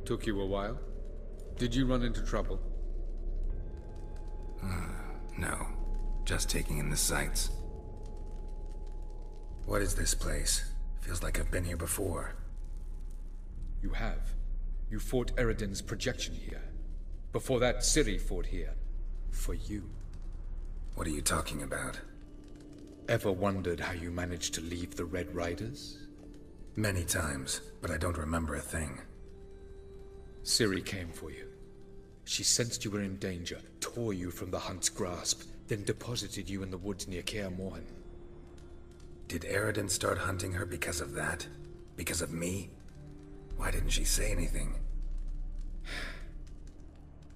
Took you a while? Did you run into trouble? No. Just taking in the sights. What is this place? Feels like I've been here before. You have. You fought Eredin's projection here. Before that, Ciri fought here. For you. What are you talking about? Ever wondered how you managed to leave the Red Riders? Many times, but I don't remember a thing. Ciri came for you. She sensed you were in danger, tore you from the Hunt's grasp, then deposited you in the woods near Kaer Morhen. Did Eredin start hunting her because of that? Because of me? Why didn't she say anything?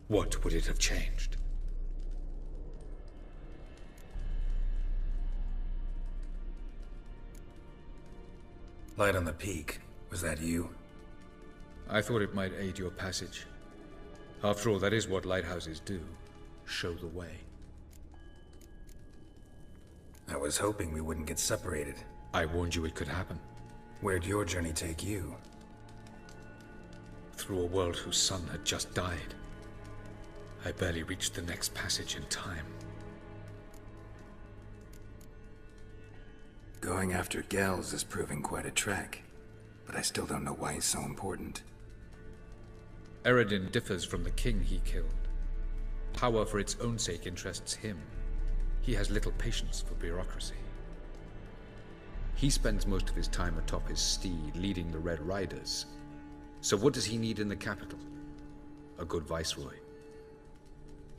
What would it have changed? Light on the peak. Was that you? I thought it might aid your passage. After all, that is what lighthouses do. Show the way. I was hoping we wouldn't get separated. I warned you it could happen. Where'd your journey take you? Through a world whose sun had just died. I barely reached the next passage in time. Going after Gels is proving quite a trek, but I still don't know why he's so important. Eredin differs from the king he killed. Power for its own sake interests him. He has little patience for bureaucracy. He spends most of his time atop his steed, leading the Red Riders. So what does he need in the capital? A good viceroy.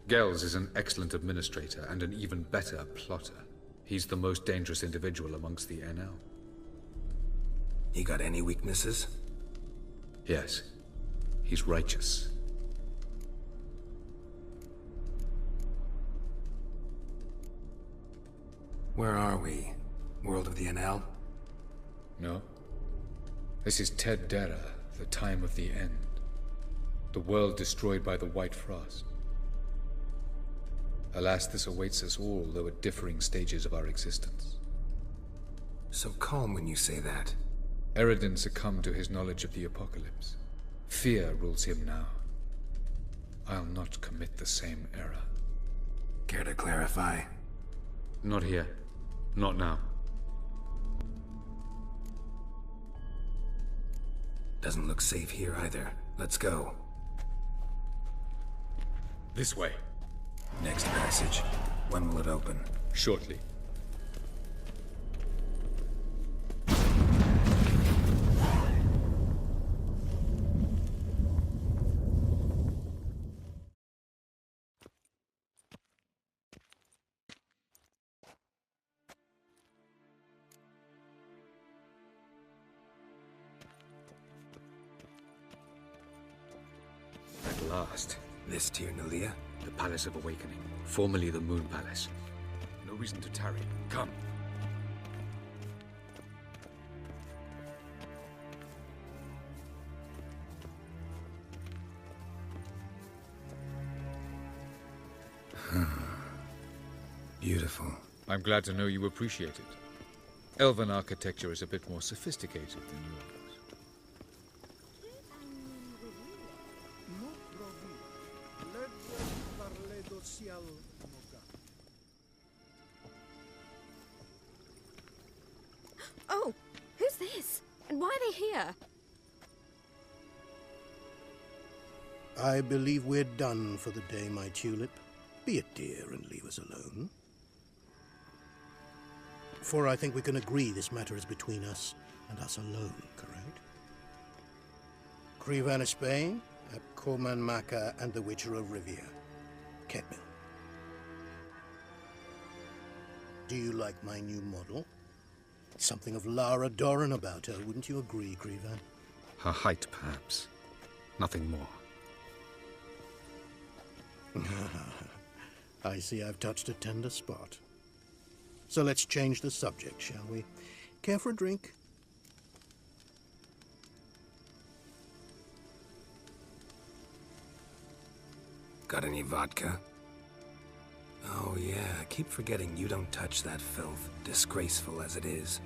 Gels is an excellent administrator and an even better plotter. He's the most dangerous individual amongst the NL. He got any weaknesses? Yes. He's righteous. Where are we? World of the NL? No. This is Ted Dera, the time of the end. The world destroyed by the White Frost. Alas, this awaits us all, though at differing stages of our existence. So calm when you say that. Eredin succumbed to his knowledge of the apocalypse. Fear rules him now. I'll not commit the same error. Care to clarify? Not here. Not now. Doesn't look safe here either. Let's go. This way. Next passage. When will it open? Shortly. At last. This Tir Nalia? The Palace of Awakening, formerly the Moon Palace. No reason to tarry. Come. Beautiful. I'm glad to know you appreciate it. Elven architecture is a bit more sophisticated than yours. Oh, who's this? And why are they here? I believe we're done for the day, my tulip. Be a dear and leave us alone. For I think we can agree this matter is between us and us alone, correct? Krivan of Spain, Korman Maka, and the Witcher of Rivia. Ketmil. Do you like my new model? Something of Lara Doran about her, wouldn't you agree, Krivan? Her height, perhaps. Nothing more. I see I've touched a tender spot. So let's change the subject, shall we? Care for a drink? Got any vodka? Oh yeah, I keep forgetting you don't touch that filth, disgraceful as it is.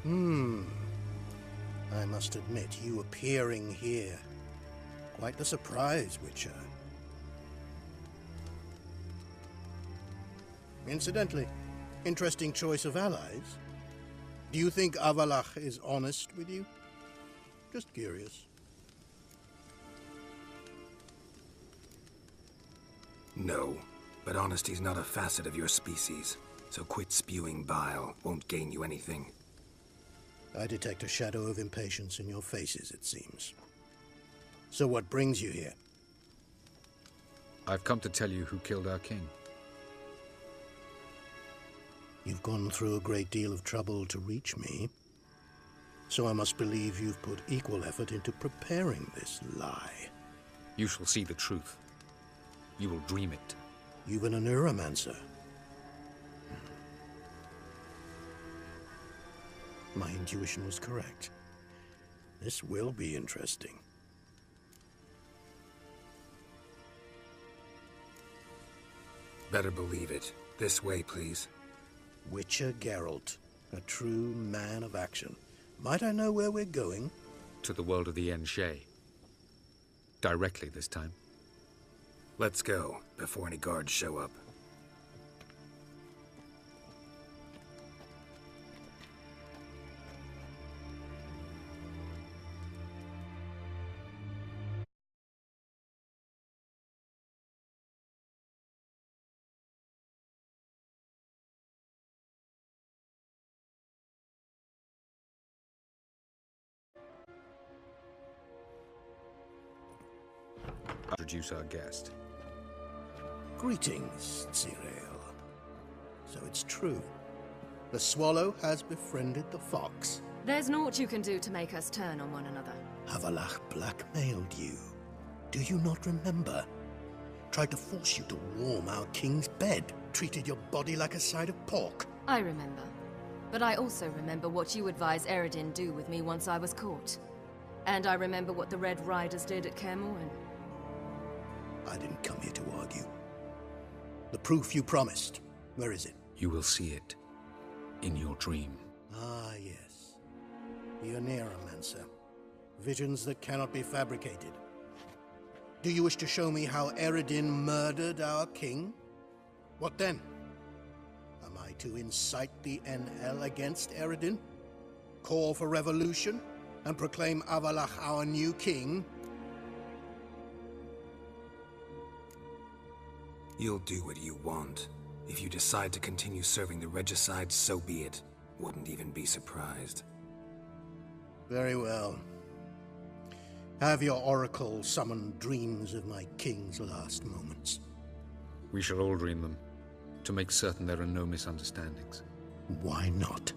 I must admit, you appearing here Quite the surprise, Witcher. Incidentally, interesting choice of allies. Do you think Avalach is honest with you? Just curious. No, but honesty's not a facet of your species, so quit spewing bile. Won't gain you anything. I detect a shadow of impatience in your faces, it seems. So what brings you here? I've come to tell you who killed our king. You've gone through a great deal of trouble to reach me, so I must believe you've put equal effort into preparing this lie. You shall see the truth. You will dream it. Even a neuromancer. My intuition was correct. This will be interesting. Better believe it. This way, please. Witcher Geralt, a true man of action. Might I know where we're going? To the world of the Enshe. Directly this time. Let's go, before any guards show up. Introduce our guest. Greetings, Cyril. So it's true. The swallow has befriended the fox. There's naught you can do to make us turn on one another. Avalach blackmailed you. Do you not remember? Tried to force you to warm our king's bed. Treated your body like a side of pork. I remember. But I also remember what you advised Eredin do with me once I was caught. And I remember what the Red Riders did at Kaer Morhen. I didn't come here to argue. The proof you promised, where is it? You will see it. In your dream. Ah, yes. The Oneiromancer. Visions that cannot be fabricated. Do you wish to show me how Eredin murdered our king? What then? Am I to incite the NL against Eredin? Call for revolution? And proclaim Avalach our new king? You'll do what you want. If you decide to continue serving the regicide, so be it. Wouldn't even be surprised. Very well. Have your oracle summon dreams of my king's last moments. We shall all dream them, to make certain there are no misunderstandings. Why not?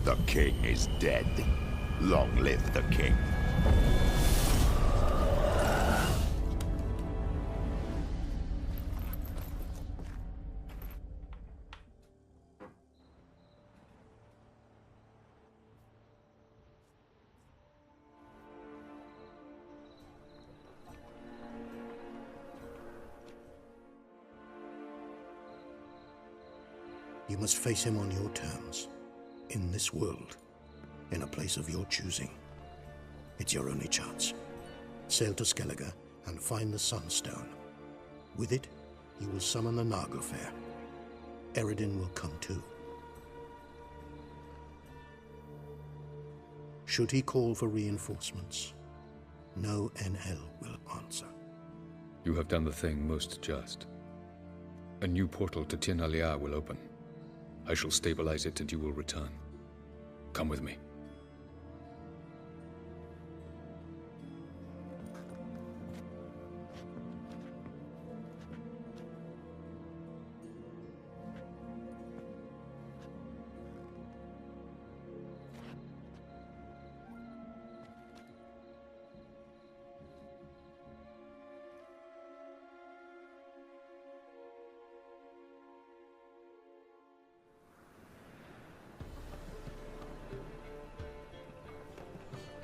The king is dead. Long live the king. You must face him on your terms. In this world. In a place of your choosing. It's your only chance. Sail to Skellige and find the Sunstone. With it, you will summon the Nagelfair. Eredin will come too. Should he call for reinforcements, no NL will answer. You have done the thing most just. A new portal to Tir na Liar will open. I shall stabilize it and you will return. Come with me.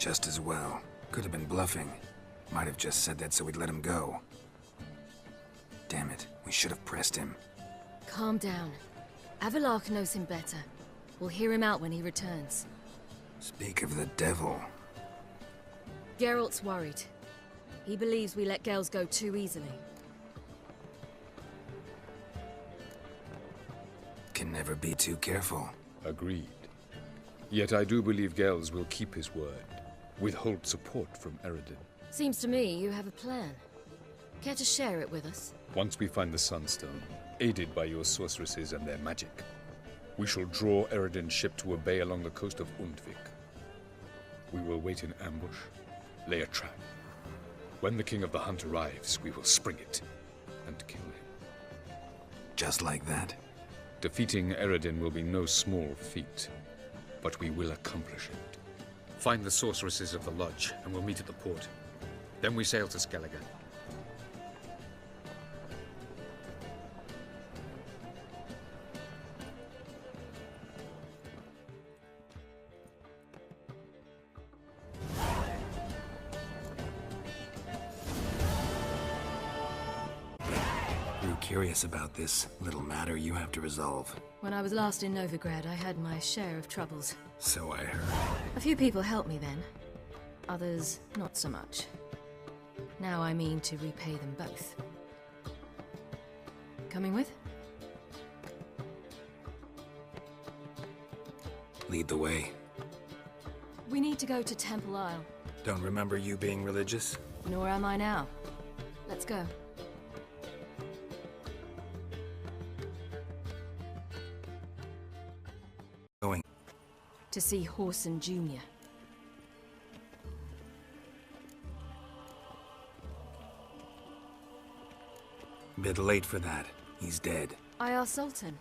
Just as well. Could have been bluffing. Might have just said that so we'd let him go. Damn it, we should have pressed him. Calm down. Avalark knows him better. We'll hear him out when he returns. Speak of the devil. Geralt's worried. He believes we let Gels go too easily. Can never be too careful. Agreed. Yet I do believe Gels will keep his word. Withhold support from Eredin. Seems to me you have a plan. Care to share it with us? Once we find the Sunstone, aided by your sorceresses and their magic, we shall draw Eredin's ship to a bay along the coast of Undvik. We will wait in ambush, lay a trap. When the King of the Hunt arrives, we will spring it and kill him. Just like that? Defeating Eredin will be no small feat, but we will accomplish it. Find the sorceresses of the Lodge, and we'll meet at the port. Then we sail to Skellige. Grew curious about this little matter you have to resolve. When I was last in Novigrad, I had my share of troubles. So I heard. A few people helped me then. Others, not so much. Now I mean to repay them both. Coming with? Lead the way. We need to go to Temple Isle. Don't remember you being religious? Nor am I now. Let's go. Going. To see Whoreson Jr. Bit late for that. He's dead. I asked Sultan,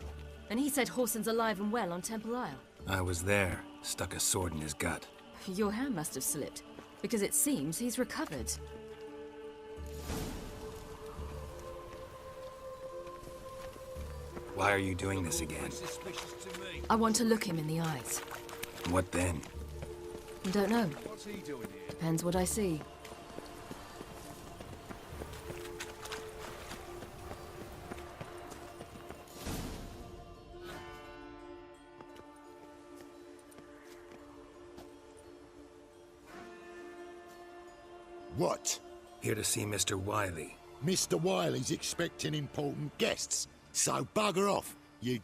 and he said Whoreson's alive and well on Temple Isle. I was there. Stuck a sword in his gut. Your hand must have slipped, because it seems he's recovered. Why are you doing this again? I want to look him in the eyes. What then? Don't know. Depends what I see. What? Here to see Mr. Wiley. Mr. Wiley's expecting important guests, so bugger off, you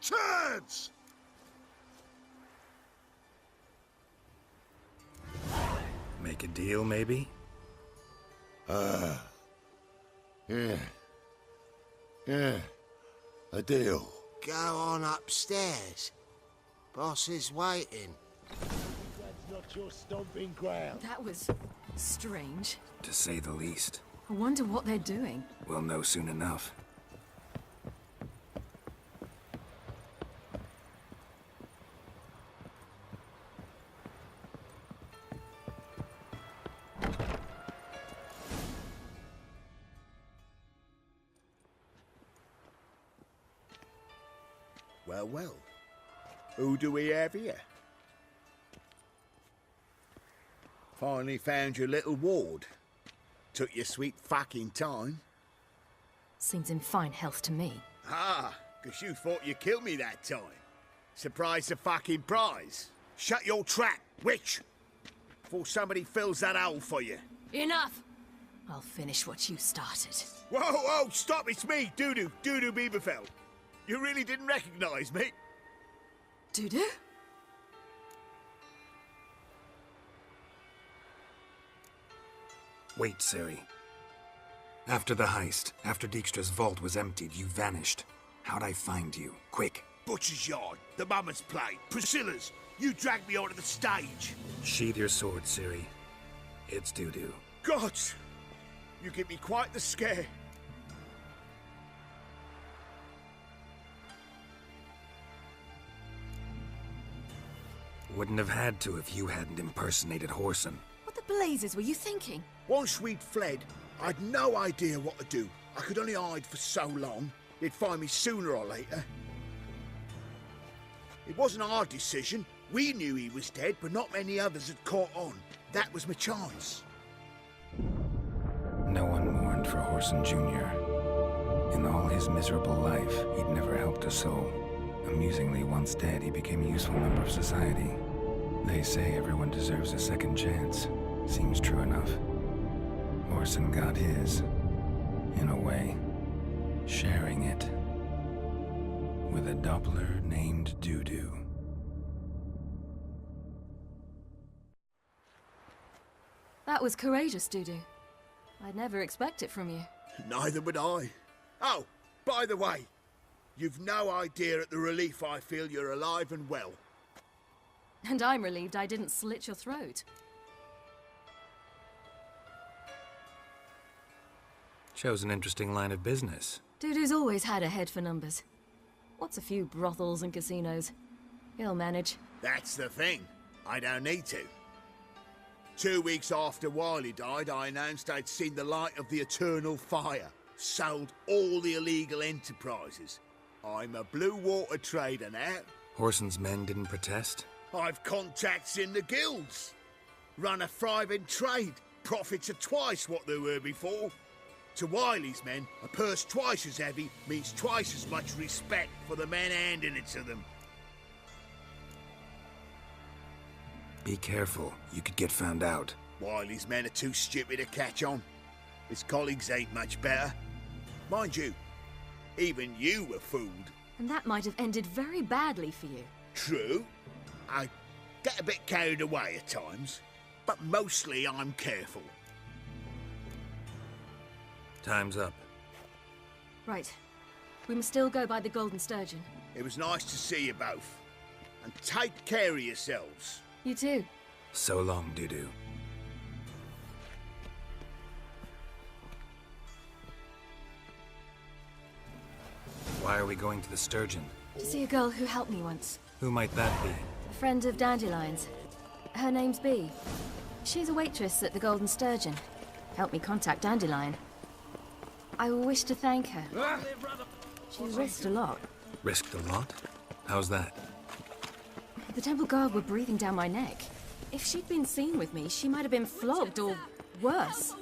turds! Make a deal, maybe? Yeah, a deal. Go on upstairs. Boss is waiting. That's not your stomping ground. That was strange. To say the least. I wonder what they're doing. We'll know soon enough. Well, well. Who do we have here? Finally found your little ward. Took your sweet fucking time. Seems in fine health to me. Ah, 'cause you thought you killed me that time. Surprise the fucking prize. Shut your trap, witch! Before somebody fills that hole for you. Enough! I'll finish what you started. Whoa, whoa, stop, it's me, Dudu Bieberfeld. You really didn't recognize me? Dudu? Wait, Ciri. After the heist, after Dijkstra's vault was emptied, you vanished. How'd I find you? Quick. Butcher's Yard, the Mama's Plate, Priscilla's. You dragged me onto the stage. Sheathe your sword, Ciri. It's Dudu. Gods! You give me quite the scare. Wouldn't have had to if you hadn't impersonated Whoreson. What the blazes were you thinking? Once we'd fled, I'd no idea what to do. I could only hide for so long. They'd find me sooner or later. It wasn't a hard decision. We knew he was dead, but not many others had caught on. That was my chance. No one mourned for Horson Jr. In all his miserable life, he'd never helped a soul. Amusingly, once dead, he became a useful member of society. They say everyone deserves a second chance. Seems true enough. Horson got his, in a way, sharing it with a Doppler named Doo-Doo. That was courageous, Dudu. I'd never expect it from you. Neither would I. Oh, by the way, you've no idea at the relief I feel you're alive and well. And I'm relieved I didn't slit your throat. Shows an interesting line of business. Dudu's always had a head for numbers. What's a few brothels and casinos? He'll manage. That's the thing. I don't need to. 2 weeks after Wiley died, I announced I'd seen the light of the eternal fire. Sold all the illegal enterprises. I'm a blue water trader now. Horson's men didn't protest? I've contacts in the guilds. Run a thriving trade. Profits are twice what they were before. To Wiley's men, a purse twice as heavy means twice as much respect for the men handing it to them. Be careful. You could get found out. Wiley's men are too stupid to catch on. His colleagues ain't much better. Mind you, even you were fooled. And that might have ended very badly for you. True. I get a bit carried away at times, but mostly I'm careful. Time's up. Right. We must still go by the Golden Sturgeon. It was nice to see you both. And take care of yourselves. You too. So long, Doo-Doo. Why are we going to the Sturgeon? To see a girl who helped me once. Who might that be? A friend of Dandelion's. Her name's Bee. She's a waitress at the Golden Sturgeon. Helped me contact Dandelion. I wish to thank her. She risked a lot. Risked a lot? How's that? The temple guard were breathing down my neck. If she'd been seen with me, she might have been flogged or worse.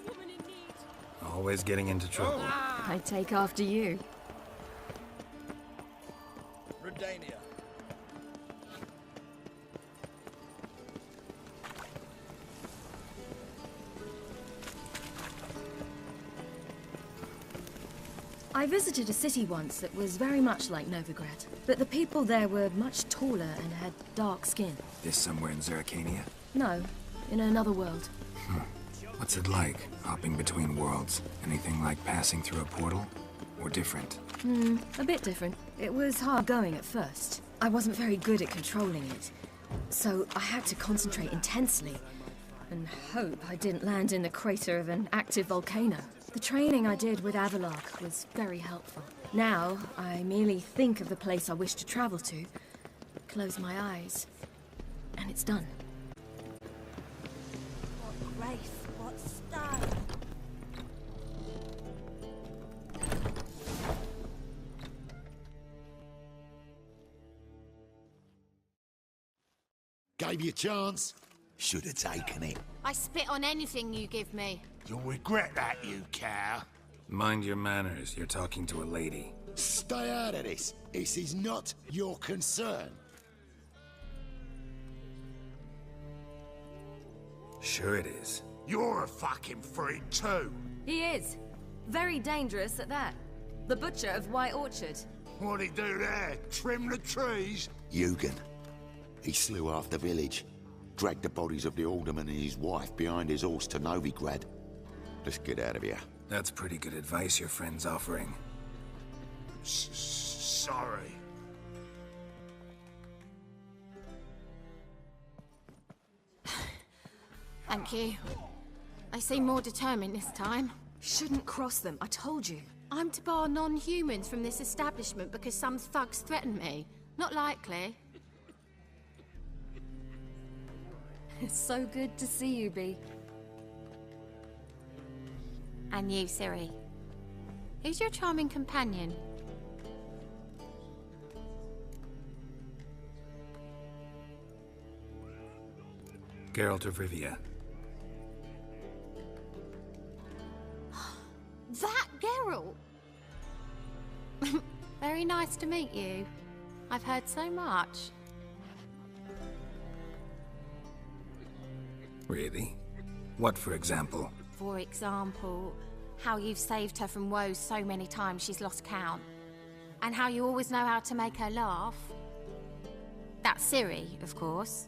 Always getting into trouble. I take after you. Redania. I visited a city once that was very much like Novigrad, but the people there were much taller and had dark skin. This somewhere in Zerrikania? No, in another world. What's it like, hopping between worlds? Anything like passing through a portal? Or different? A bit different. It was hard going at first. I wasn't very good at controlling it, so I had to concentrate intensely and hope I didn't land in the crater of an active volcano. The training I did with Avalark was very helpful. Now, I merely think of the place I wish to travel to, close my eyes, and it's done. What grace, what style. Gave you a chance. Should have taken it. I spit on anything you give me. You'll regret that, you cow. Mind your manners, you're talking to a lady. Stay out of this. This is not your concern. Sure it is. You're a fucking freak too. He is. Very dangerous at that. The butcher of White Orchard. What'd he do there? Trim the trees? Eugen. He slew half the village. Dragged the bodies of the alderman and his wife behind his horse to Novigrad. Let's get out of here. That's pretty good advice your friend's offering. Sorry. Thank you. They seem more determined this time. Shouldn't cross them, I told you. I'm to bar non-humans from this establishment because some thugs threaten me. Not likely. It's so good to see you, Bee. And you, Ciri. Who's your charming companion? Geralt of Rivia. That Geralt! Very nice to meet you. I've heard so much. Really? What, for example? For example, how you've saved her from woes so many times she's lost count. And how you always know how to make her laugh. That's Ciri, of course.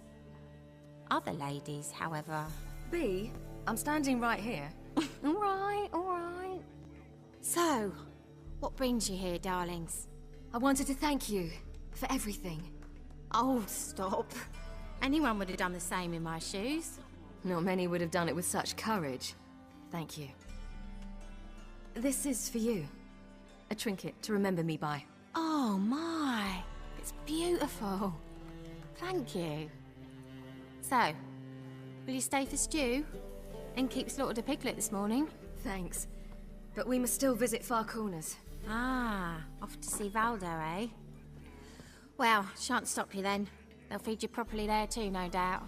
Other ladies, however... B, I'm standing right here. All right. So, what brings you here, darlings? I wanted to thank you for everything. Oh, stop. Anyone would have done the same in my shoes. Not many would have done it with such courage. Thank you. This is for you. A trinket to remember me by. Oh my, it's beautiful. Thank you. So, will you stay for stew? And keep slaughtered a piglet this morning? Thanks. But we must still visit Far Corners. Ah, off to see Valdo, eh? Well, shan't stop you then. They'll feed you properly there too, no doubt.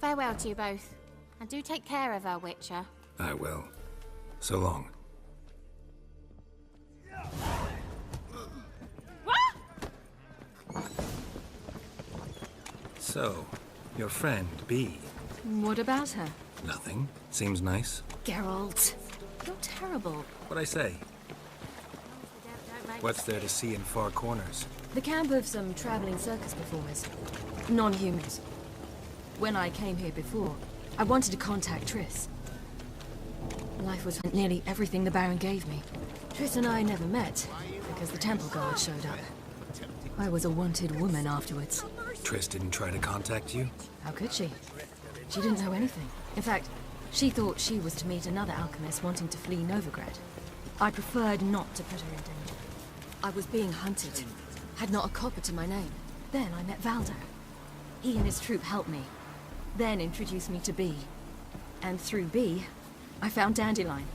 Farewell to you both. And do take care of her, Witcher. I will. So long. So, your friend, B. What about her? Nothing. Seems nice. Geralt, you're terrible. What'd I say? What's there to see in Far Corners? The camp of some traveling circus performers. Non-humans. When I came here before, I wanted to contact Triss. Life was nearly everything the Baron gave me. Triss and I never met, because the temple guard showed up. I was a wanted woman afterwards. Triss didn't try to contact you? How could she? She didn't know anything. In fact, she thought she was to meet another alchemist wanting to flee Novigrad. I preferred not to put her in danger. I was being hunted. Had not a copper to my name. Then I met Valdo. He and his troop helped me. Then introduced me to B. And through B, I found Dandelion.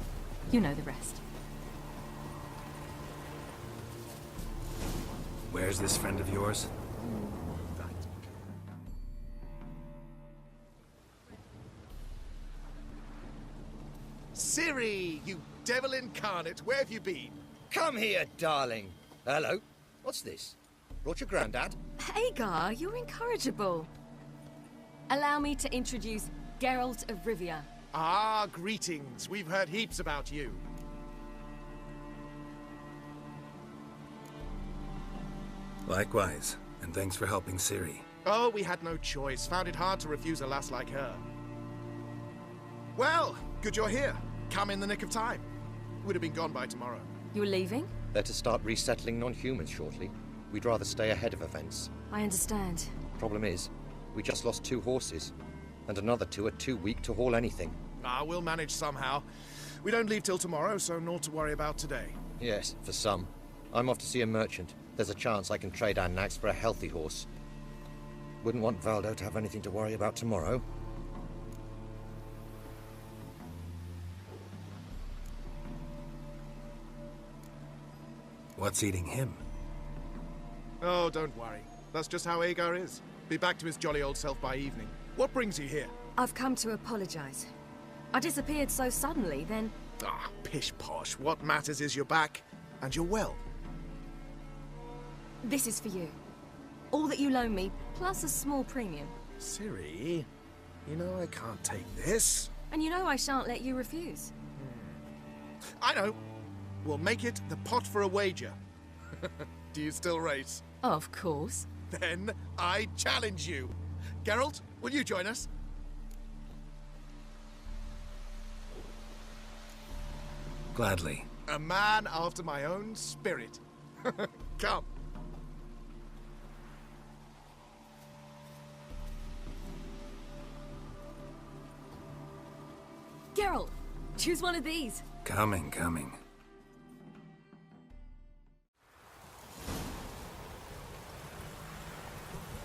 You know the rest. Where's this friend of yours? Ciri, you devil incarnate, where have you been? Come here, darling. Hello. What's this? Brought your granddad? Hagar, you're incorrigible. Allow me to introduce Geralt of Rivia. Ah, greetings. We've heard heaps about you. Likewise, and thanks for helping Ciri. Oh, we had no choice. Found it hard to refuse a lass like her. Well, good you're here. Come in the nick of time. Would have been gone by tomorrow. You're leaving? They're to start resettling non-humans shortly. We'd rather stay ahead of events. I understand. Problem is, we just lost 2 horses, and another 2 are too weak to haul anything. Ah, we'll manage somehow. We don't leave till tomorrow, so naught to worry about today. Yes, for some. I'm off to see a merchant. There's a chance I can trade our nags for a healthy horse. Wouldn't want Valdo to have anything to worry about tomorrow. What's eating him? Oh, don't worry. That's just how Agar is. Be back to his jolly old self by evening. What brings you here? I've come to apologize. I disappeared so suddenly, then... Ah, pish-posh. What matters is you're back, and you're well. This is for you. All that you loan me, plus a small premium. Ciri, you know I can't take this. And you know I shan't let you refuse. I know. We'll make it the pot for a wager. Do you still race? Of course. Then I challenge you. Geralt, will you join us? Gladly. A man after my own spirit. Come. Geralt, choose one of these. Coming.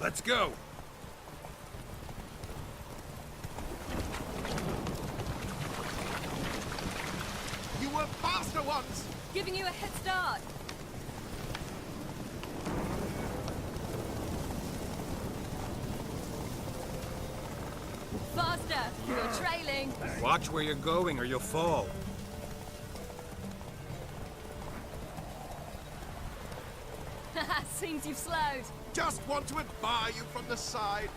Let's go! You were faster once! Giving you a head start. Faster! You're trailing! Watch where you're going or you'll fall. Seems you've slowed. Just want to admire you from the side.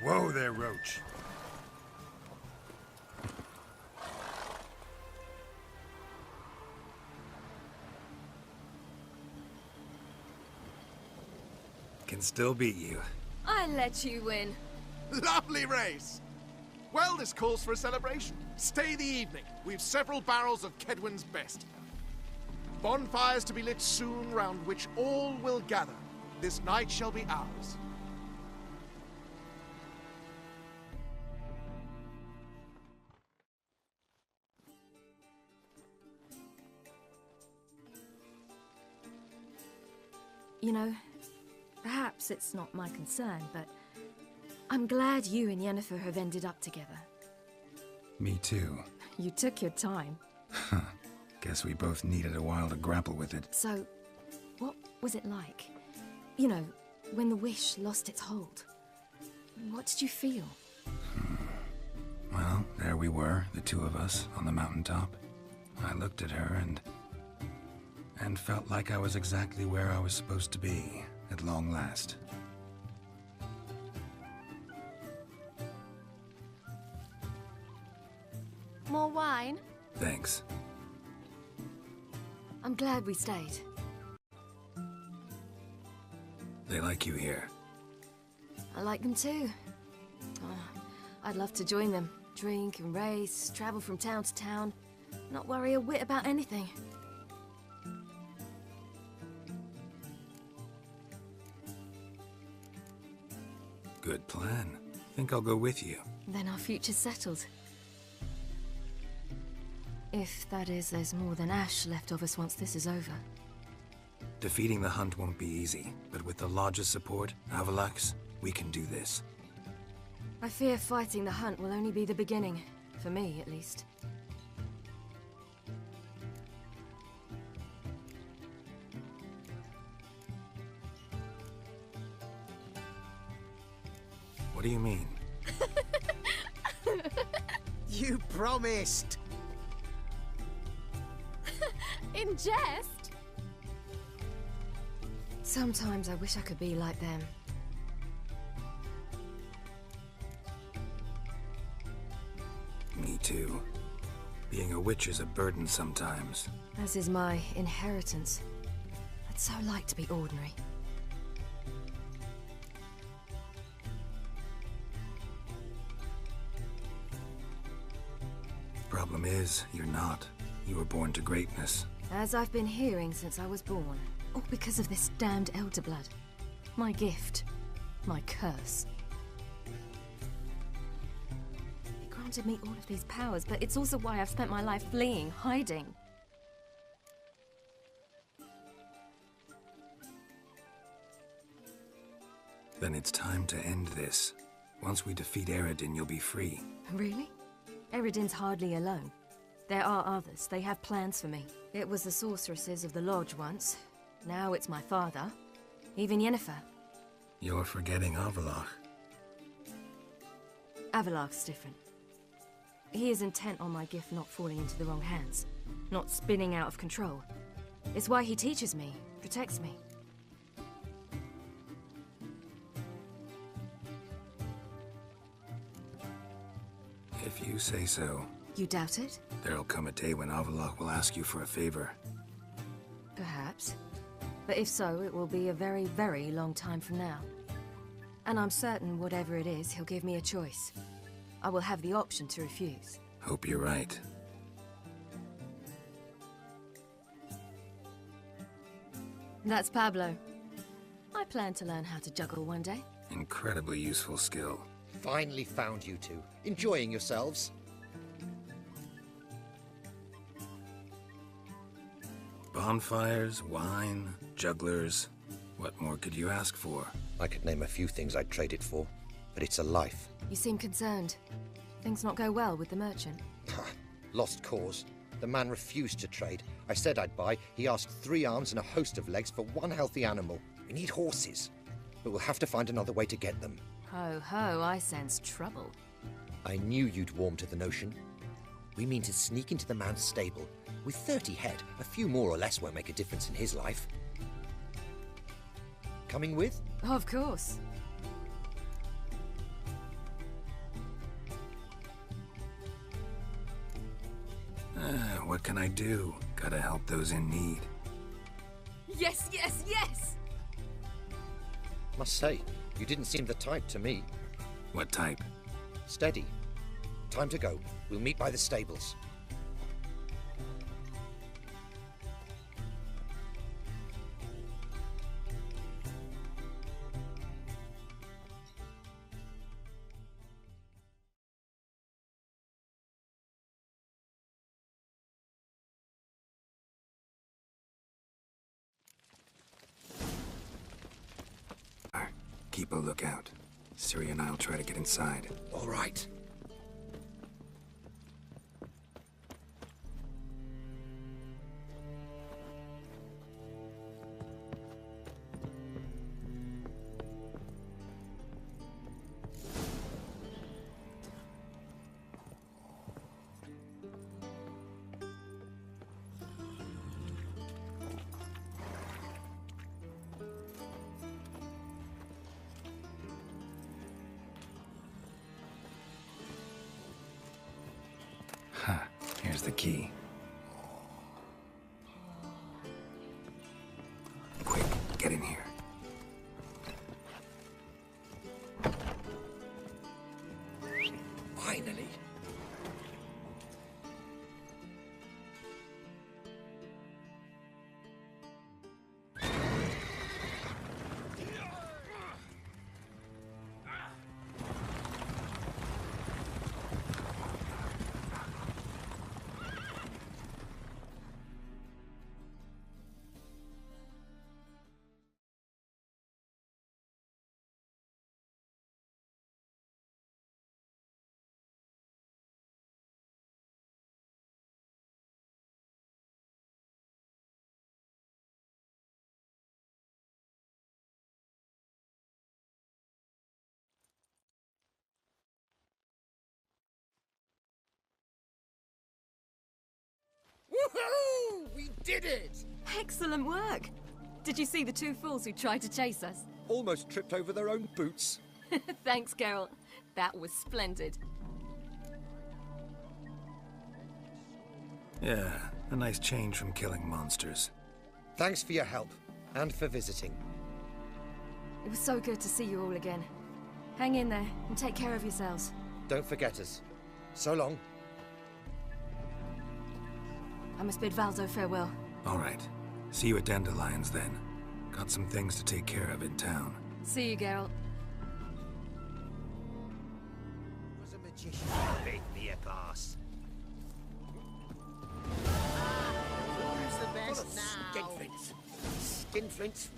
Whoa there, Roach. Can still beat you. I let you win. Lovely race! Well, this calls for a celebration. Stay the evening. We've several barrels of Kedwin's best. Bonfires to be lit soon, round which all will gather. This night shall be ours. You know, perhaps it's not my concern, but I'm glad you and Yennefer have ended up together. Me too. You took your time. Guess we both needed a while to grapple with it. So, what was it like? You know, when the wish lost its hold. What did you feel? Well, there we were, the two of us, on the mountaintop. I looked at her and felt like I was exactly where I was supposed to be, at long last. More wine? Thanks. I'm glad we stayed. They like you here. I like them too. Oh, I'd love to join them. Drink and race, travel from town to town. Not worry a whit about anything. Good plan. Think I'll go with you. Then our future's settled. If, that is, there's more than ash left of us once this is over. Defeating the hunt won't be easy, but with the Lodge's support, Avalax, we can do this. I fear fighting the hunt will only be the beginning. For me, at least. What do you mean? You promised! In jest? Sometimes I wish I could be like them. Me too. Being a witch is a burden sometimes. As is my inheritance. I'd so like to be ordinary. Problem is, you're not. You were born to greatness. As I've been hearing since I was born. All because of this damned elder blood. My gift. My curse. It granted me all of these powers, but it's also why I've spent my life fleeing, hiding. Then it's time to end this. Once we defeat Eredin, you'll be free. Really? Eredin's hardly alone. There are others. They have plans for me. It was the sorceresses of the Lodge once. Now it's my father. Even Yennefer. You're forgetting Avalach. Avalach's different. He is intent on my gift not falling into the wrong hands. Not spinning out of control. It's why he teaches me, protects me. If you say so. You doubt it? There'll come a day when Avalach will ask you for a favor. Perhaps. But if so, it will be a very, very long time from now. And I'm certain whatever it is, he'll give me a choice. I will have the option to refuse. Hope you're right. That's Pablo. I plan to learn how to juggle one day. Incredibly useful skill. Finally found you two. Enjoying yourselves? Bonfires, wine, jugglers. What more could you ask for? I could name a few things I'd trade it for, but it's a life. You seem concerned. Things not go well with the merchant. Lost cause. The man refused to trade. I said I'd buy. He asked 3 arms and a host of legs for 1 healthy animal. We need horses, but we'll have to find another way to get them. Ho ho, I sense trouble. I knew you'd warm to the notion. We mean to sneak into the man's stable. With 30 head, a few more or less won't make a difference in his life. Coming with? Of course. What can I do? Gotta help those in need. Yes, yes, yes! Must say, you didn't seem the type to me. What type? Steady. Time to go. We'll meet by the stables. Keep a lookout. Ciri and I'll try to get inside. All right. Here's the key. Quick, get in here. Finally. Woohoo! We did it! Excellent work! Did you see the 2 fools who tried to chase us? Almost tripped over their own boots. Thanks, Geralt. That was splendid. Yeah, a nice change from killing monsters. Thanks for your help, and for visiting. It was so good to see you all again. Hang in there, and take care of yourselves. Don't forget us. So long. I must bid Valzo farewell. All right. See you at Dandelions then. Got some things to take care of in town. See you, Geralt. Was a magician. Big me a pass. Who's the best now? Skinflints. Skinflints.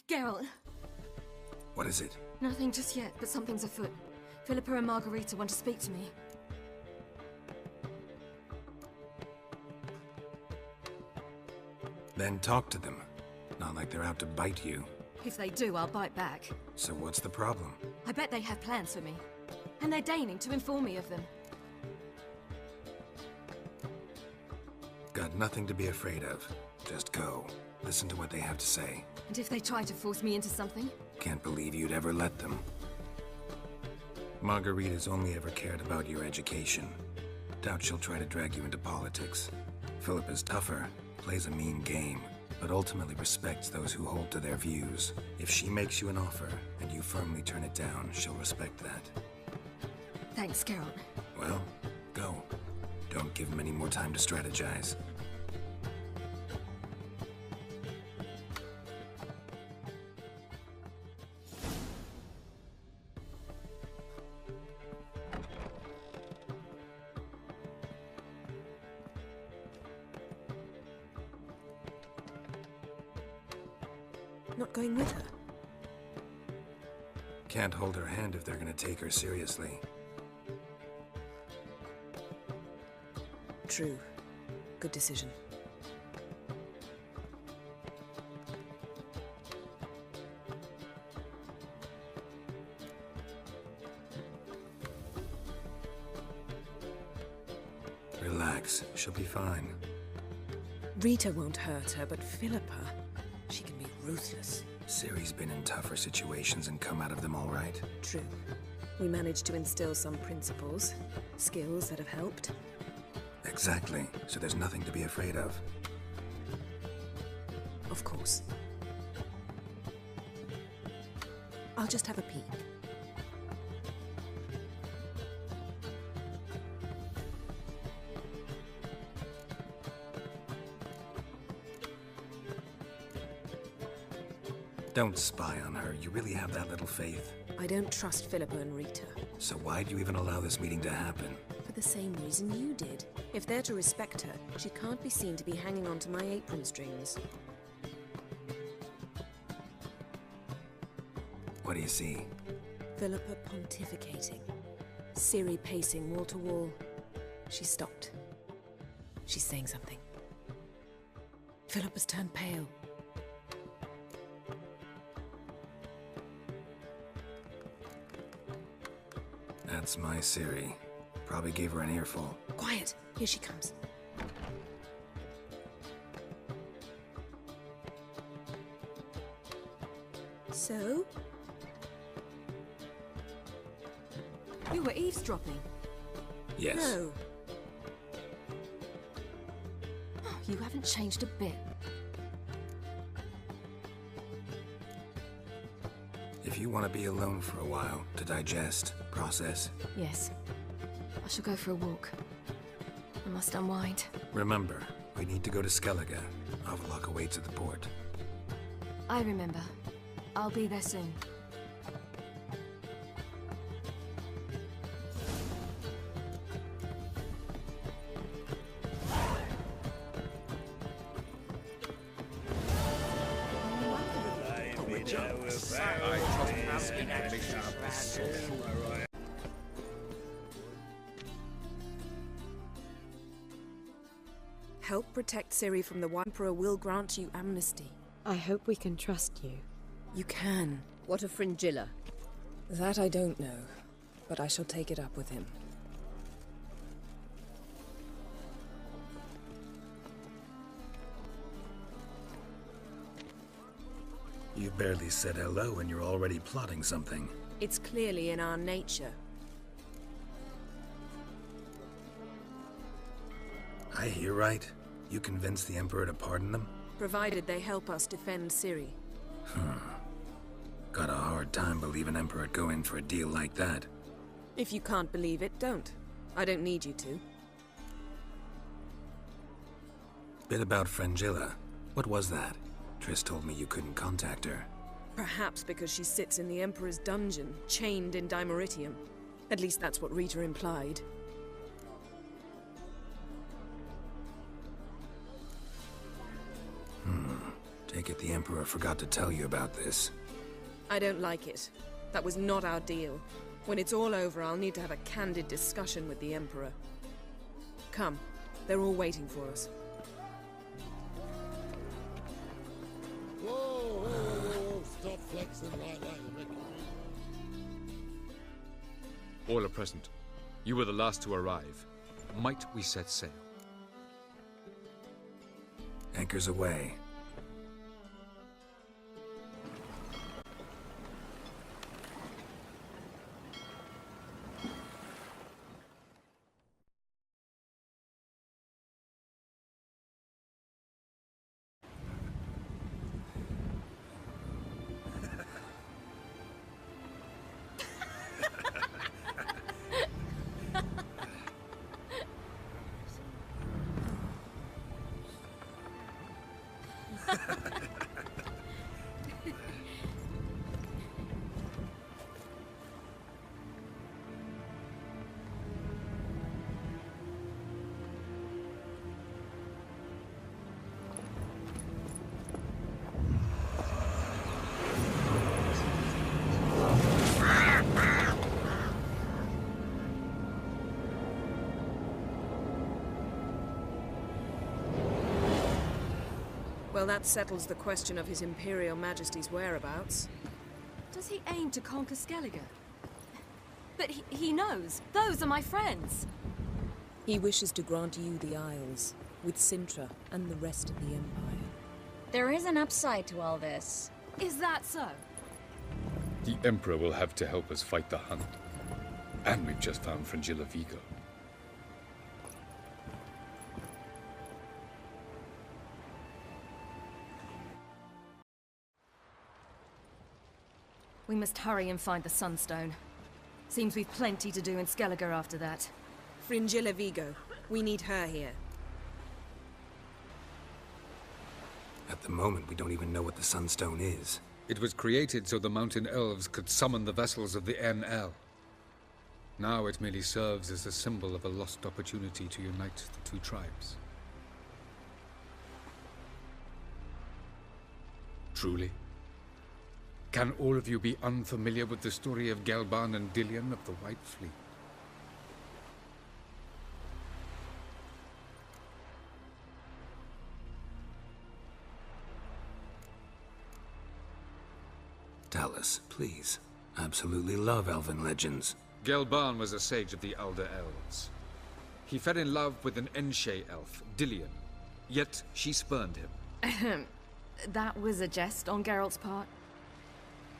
Geralt. What is it? Nothing just yet, but something's afoot. Philippa and Margarita want to speak to me. Then talk to them. Not like they're out to bite you. If they do, I'll bite back. So what's the problem? I bet they have plans for me. And they're deigning to inform me of them. Got nothing to be afraid of. Just go. Listen to what they have to say. And if they try to force me into something? Can't believe you'd ever let them. Margarita's only ever cared about your education. Doubt she'll try to drag you into politics. Philippa's tougher, plays a mean game, but ultimately respects those who hold to their views. If she makes you an offer, and you firmly turn it down, she'll respect that. Thanks, Geralt. Well, go. Don't give him any more time to strategize. Not going with her? Can't hold her hand if they're gonna take her seriously. True. Good decision. Relax, she'll be fine. Rita won't hurt her, but Philippa, she can be ruthless. Ciri's been in tougher situations and come out of them all right. True. We managed to instill some principles, skills that have helped. Exactly, so there's nothing to be afraid of. Of course. I'll just have a peek. Don't spy on her. You really have that little faith? I don't trust Philippa and Rita. So why'd you even allow this meeting to happen? For the same reason you did. If they're to respect her, she can't be seen to be hanging onto my apron strings. What do you see? Philippa pontificating. Ciri pacing wall to wall. She stopped. She's saying something. Philippa's turned pale. That's my Ciri. Probably gave her an earful. Quiet! Here she comes. So? You were eavesdropping? Yes. No. Oh, you haven't changed a bit. If you want to be alone for a while, to digest, process. Yes. I shall go for a walk. I must unwind. Remember, we need to go to Skellige. Avlok awaits at the port. I remember. I'll be there soon. Help protect Ciri from the Emperor will grant you amnesty. I hope we can trust you. You can. What of Fringilla? That I don't know, but I shall take it up with him. You barely said hello and you're already plotting something. It's clearly in our nature. I hear right. You convinced the Emperor to pardon them? Provided they help us defend Ciri. Got a hard time believing Emperor'd go in for a deal like that. If you can't believe it, don't. I don't need you to. Bit about Fringilla. What was that? Triss told me you couldn't contact her. Perhaps because she sits in the Emperor's dungeon, chained in Dimeritium. At least that's what Rita implied. Take it the Emperor forgot to tell you about this. I don't like it. That was not our deal. When it's all over, I'll need to have a candid discussion with the Emperor. Come. They're all waiting for us. Whoa, stop flexing like that, Ricky. All are present. You were the last to arrive. Might we set sail? Anchors away. Well, that settles the question of His Imperial Majesty's whereabouts. Does he aim to conquer Skellige? But he knows. Those are my friends. He wishes to grant you the Isles, with Sintra and the rest of the Empire. There is an upside to all this. Is that so? The Emperor will have to help us fight the Hunt. And we've just found Fringilla Vigo. We must hurry and find the Sunstone. Seems we've plenty to do in Skellige after that. Fringilla Vigo. We need her here. At the moment, we don't even know what the Sunstone is. It was created so the Mountain Elves could summon the vessels of the NL. Now it merely serves as a symbol of a lost opportunity to unite the two tribes. Truly? Can all of you be unfamiliar with the story of Gelban and Dillion of the White Fleet? Tell us, please. Absolutely love elven legends. Gelban was a sage of the Elder Elves. He fell in love with an Enshe elf, Dillion, yet she spurned him. That was a jest on Geralt's part.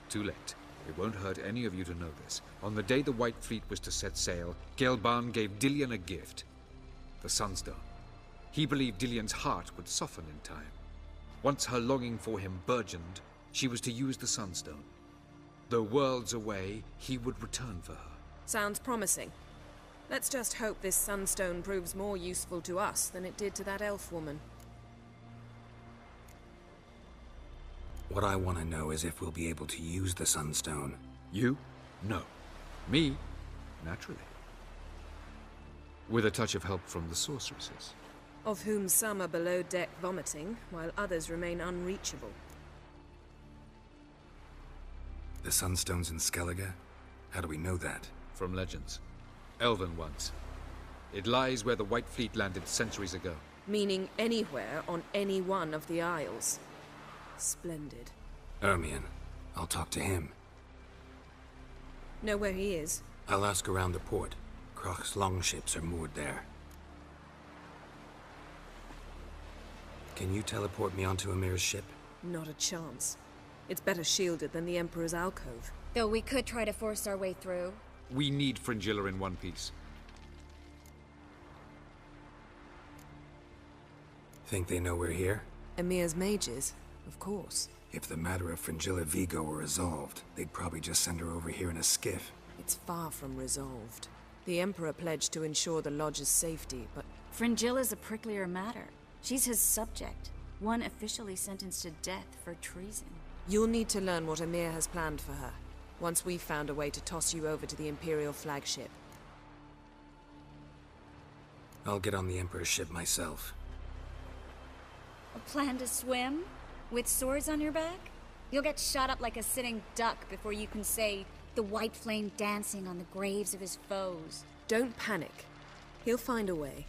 Too late. It won't hurt any of you to know this. On the day the White Fleet was to set sail, Gelban gave Dillion a gift. The Sunstone. He believed Dillion's heart would soften in time. Once her longing for him burgeoned, she was to use the Sunstone. Though worlds away, he would return for her. Sounds promising. Let's just hope this Sunstone proves more useful to us than it did to that elf woman. What I want to know is if we'll be able to use the Sunstone. You? No. Me? Naturally. With a touch of help from the sorceresses. Of whom some are below deck vomiting, while others remain unreachable. The Sunstone's in Skellige? How do we know that? From legends. Elven ones. It lies where the White Fleet landed centuries ago. Meaning anywhere on any one of the Isles. Splendid. Ermion. I'll talk to him. Know where he is? I'll ask around the port. Croc's longships are moored there. Can you teleport me onto Amir's ship? Not a chance. It's better shielded than the Emperor's alcove. Though we could try to force our way through. We need Fringilla in one piece. Think they know we're here? Emir's mages, of course. If the matter of Fringilla Vigo were resolved, they'd probably just send her over here in a skiff. It's far from resolved. The Emperor pledged to ensure the Lodge's safety, but... Fringilla's a pricklier matter. She's his subject, one officially sentenced to death for treason. You'll need to learn what Emir has planned for her, once we've found a way to toss you over to the Imperial flagship. I'll get on the Emperor's ship myself. A plan to swim? With swords on your back? You'll get shot up like a sitting duck before you can say, the white flame dancing on the graves of his foes. Don't panic. He'll find a way.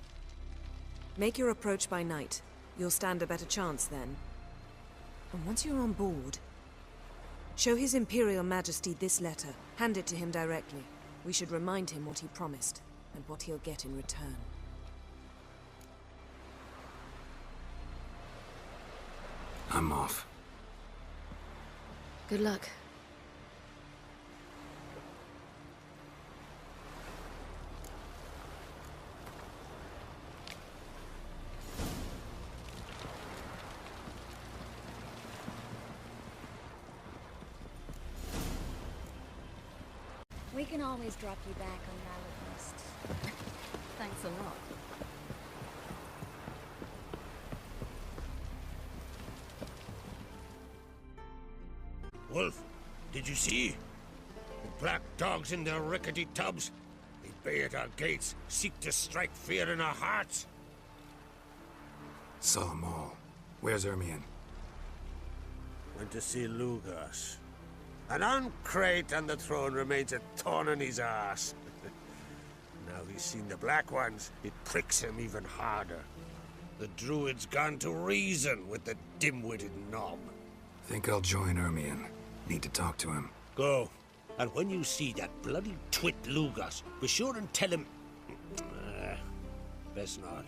Make your approach by night. You'll stand a better chance then. And once you're on board, show His Imperial Majesty this letter. Hand it to him directly. We should remind him what he promised, and what he'll get in return. I'm off. Good luck. We can always drop you back on your island list. Thanks a lot. Wolf, did you see? The black dogs in their rickety tubs. They bay at our gates, seek to strike fear in our hearts. Saw them all. Where's Ermion? Went to see Lugas. An uncrate on the throne remains a thorn in his ass. Now he's seen the Black Ones, it pricks him even harder. The Druid's gone to reason with the dim-witted knob. Think I'll join Ermion. Need to talk to him. Go. And when you see that bloody twit Lugas, be sure and tell him... best not.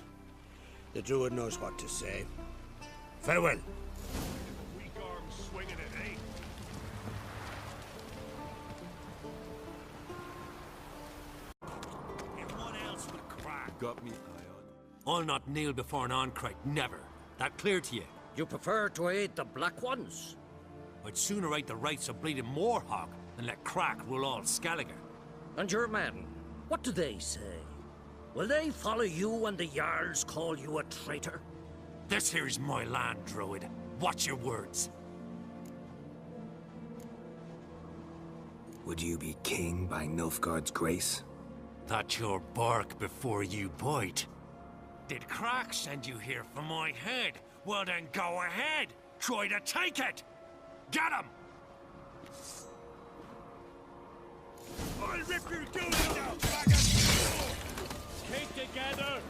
The druid knows what to say. Farewell. Weak arms swinging it, eh? And what else would crack? Got me eye on. I'll not kneel before an Oncrite, never. That clear to you? You prefer to aid the Black Ones? I'd sooner right the rights of bleeding Moorhawk than let Crack rule all Skellige. And your men, what do they say? Will they follow you when the Jarls call you a traitor? This here's my land, Druid. Watch your words. Would you be king by Nilfgaard's grace? That's your bark before you bite. Did Crack send you here for my head? Well then go ahead! Try to take it! Get him! I'll rip your duty down, faggot! Keep together!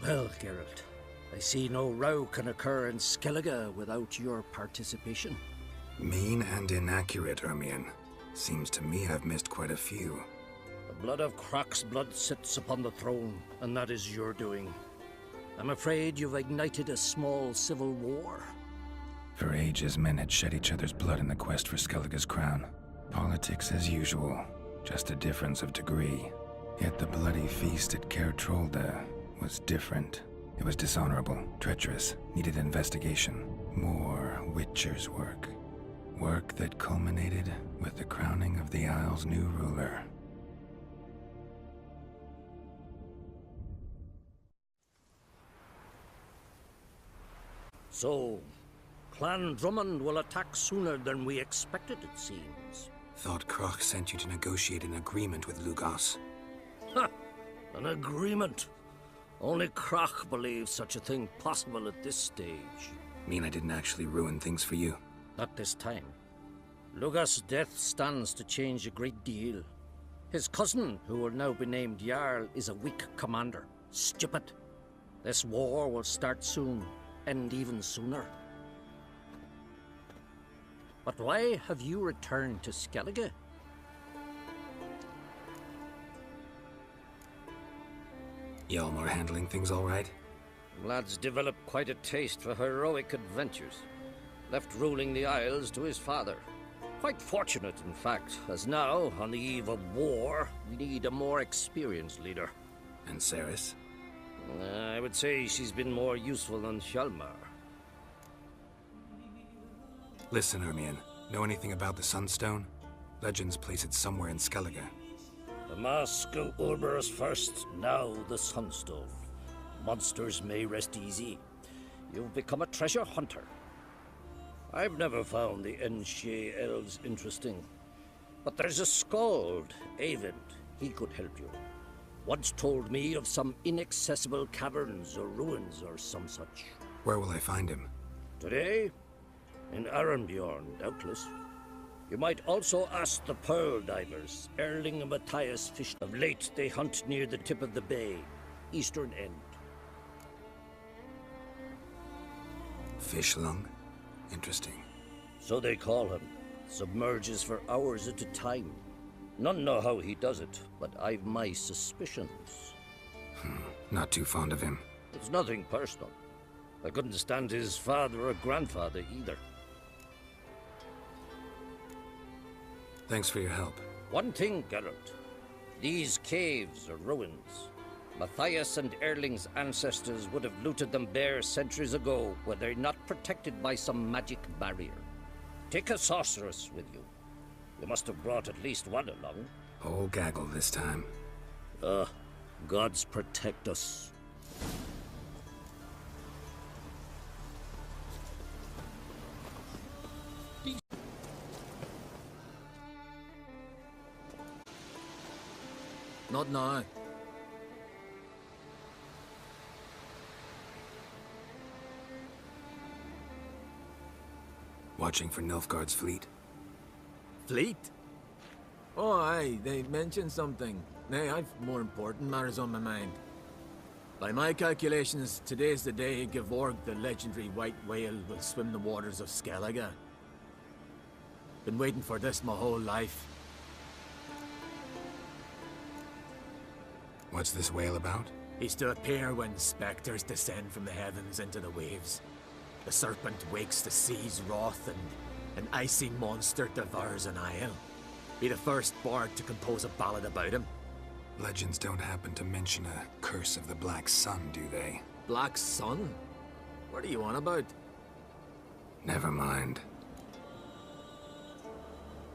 Well, Geralt, I see no row can occur in Skellige without your participation. Mean and inaccurate, Ermion. Seems to me I've missed quite a few. The blood of Croc's blood sits upon the throne, and that is your doing. I'm afraid you've ignited a small civil war. For ages, men had shed each other's blood in the quest for Skellige's crown. Politics as usual, just a difference of degree. Yet the bloody feast at Caer Trolda was different. It was dishonorable, treacherous, needed investigation. More Witcher's work. Work that culminated with the crowning of the Isle's new ruler. So, Clan Drummond will attack sooner than we expected, it seems. Thought Croc sent you to negotiate an agreement with Lugas. Ha! An agreement? Only Croc believes such a thing possible at this stage. Mean I didn't actually ruin things for you? Not this time. Lugas' death stands to change a great deal. His cousin, who will now be named Jarl, is a weak commander. Stupid. This war will start soon, end even sooner. But why have you returned to Skellige? Hjalmar handling things all right? Lad's developed quite a taste for heroic adventures. Left ruling the Isles to his father. Quite fortunate, in fact, as now, on the eve of war, we need a more experienced leader. And Ceres? I would say she's been more useful than Hjalmar. Listen, Ermion. Know anything about the Sunstone? Legends place it somewhere in Skellige. The Mask of Urberus first, now the Sunstone. Monsters may rest easy. You've become a treasure hunter. I've never found the Enshe elves interesting. But there's a skald, Eyvind. He could help you. Once told me of some inaccessible caverns or ruins or some such. Where will I find him? Today? In Arenbjorn, doubtless. You might also ask the Pearl Divers. Erling and Matthias fished. Of late, they hunt near the tip of the bay, eastern end. Fishlung? Interesting. So they call him. Submerges for hours at a time. None know how he does it, but I've my suspicions. Not too fond of him. It's nothing personal. I couldn't stand his father or grandfather either. Thanks for your help. One thing, Geralt. These caves are ruins. Matthias and Erling's ancestors would have looted them bare centuries ago were they not protected by some magic barrier. Take a sorceress with you. You must have brought at least one along. Whole gaggle this time. Gods protect us. Not now. Watching for Nilfgaard's fleet. Fleet? Oh, aye, they mentioned something. Nay, I've more important matters on my mind. By my calculations, today's the day Gevorg, the legendary white whale, will swim the waters of Skellige. Been waiting for this my whole life. What's this whale about? He's to appear when spectres descend from the heavens into the waves. The serpent wakes the sea's wrath, and an icy monster devours an isle. Be the first bard to compose a ballad about him. Legends don't happen to mention a curse of the Black Sun, do they? Black Sun? What are you on about? Never mind.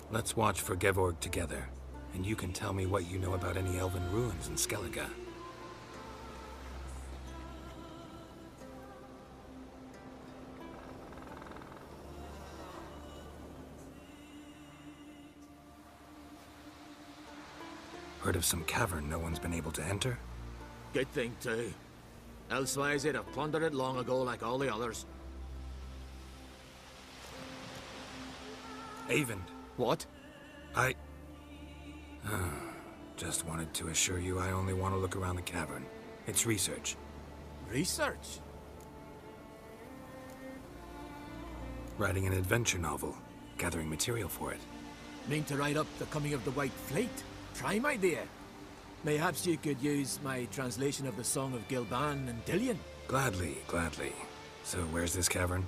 Let's watch for Gevorg together, and you can tell me what you know about any elven ruins in Skellige. Heard of some cavern no one's been able to enter? Good thing, too. Elsewise, they'd have plundered it long ago like all the others. Avend. What? Just wanted to assure you I only want to look around the cavern. It's research. Research? Writing an adventure novel. Gathering material for it. Mean to write up the coming of the White Fleet? Prime idea. Mayhaps you could use my translation of the Song of Gilban and Dillion. Gladly, gladly. So where's this cavern?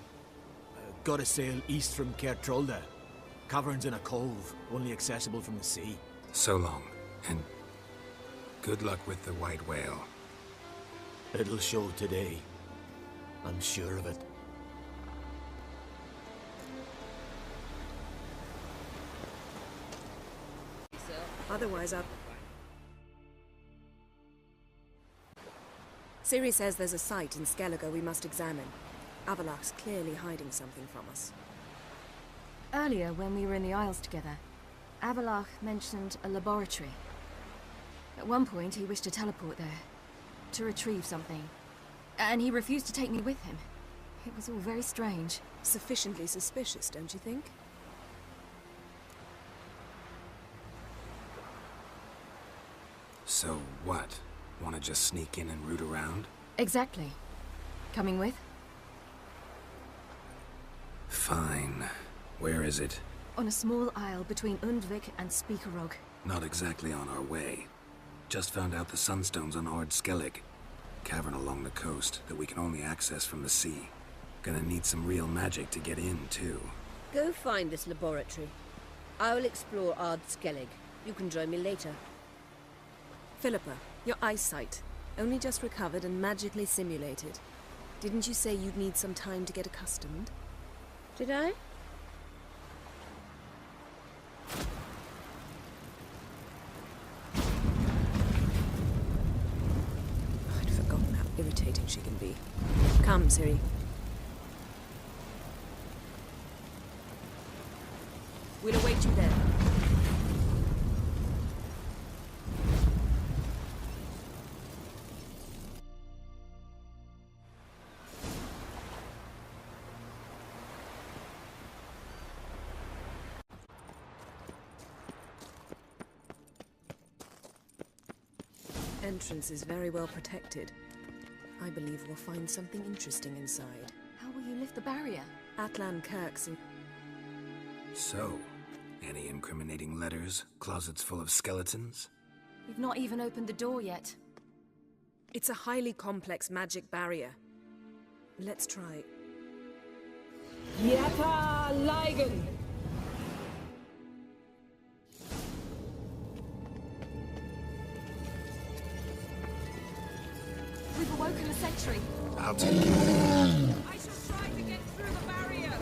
Gotta sail east from Caer Trolda. Cavern's in a cove, only accessible from the sea. So long, and good luck with the white whale. It'll show today. I'm sure of it. Otherwise, up. Ciri says there's a site in Skellige we must examine. Avalach's clearly hiding something from us. Earlier, when we were in the Isles together, Avalach mentioned a laboratory. At one point, he wished to teleport there, to retrieve something. And he refused to take me with him. It was all very strange. Sufficiently suspicious, don't you think? So what? Want to just sneak in and root around? Exactly. Coming with? Fine. Where is it? On a small isle between Undvik and Speakerog. Not exactly on our way. Just found out the sunstones on Ard Skellig. Cavern along the coast that we can only access from the sea. Gonna need some real magic to get in, too. Go find this laboratory. I will explore Ard Skellig. You can join me later. Philippa, your eyesight. Only just recovered and magically simulated. Didn't you say you'd need some time to get accustomed? Did I? I'd forgotten how irritating she can be. Come, Ciri. We'll await you there. Entrance is very well protected. I believe we'll find something interesting inside. How will you lift the barrier? Atlan Kirk's in... So, any incriminating letters? Closets full of skeletons? We've not even opened the door yet. It's a highly complex magic barrier. Let's try. Yata Ligen! We've awoken a sentry. I'll take it. I shall try to get through the barrier!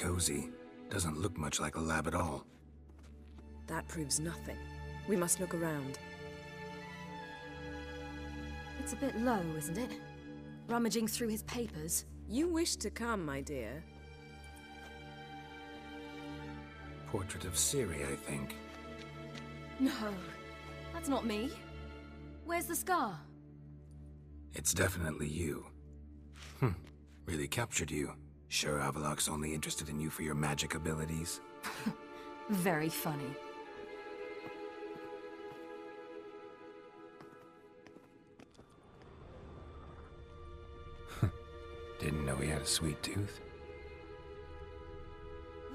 cozy. Doesn't look much like a lab at all. That proves nothing. We must look around. It's a bit low, isn't it? Rummaging through his papers. You wish to come, my dear. Portrait of Ciri, I think. No, that's not me. Where's the scar? It's definitely you. Really captured you. Sure Avallac'h's only interested in you for your magic abilities? Very funny. Didn't know he had a sweet tooth.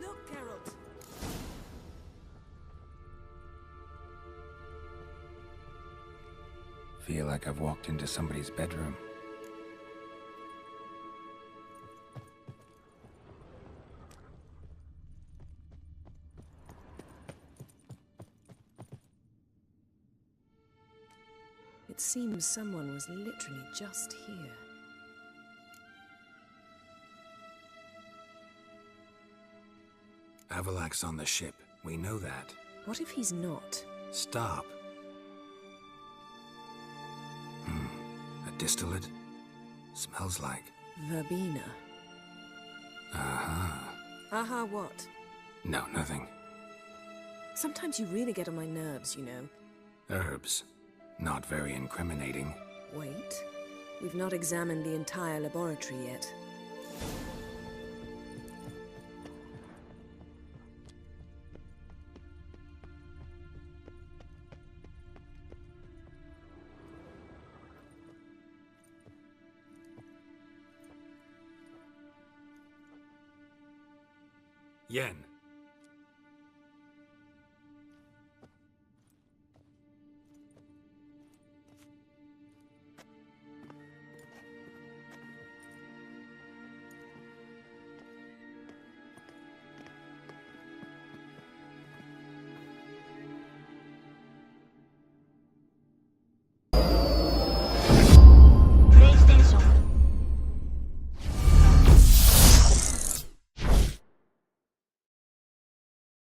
Look, Geralt! Feel like I've walked into somebody's bedroom. It seems someone was literally just here. Avallac'h's on the ship. We know that. What if he's not? Stop. A distillate? Smells like... Verbena. Uh-huh. Aha, what? No, nothing. Sometimes you really get on my nerves, you know. Herbs. Not very incriminating. Wait. We've not examined the entire laboratory yet. Yen,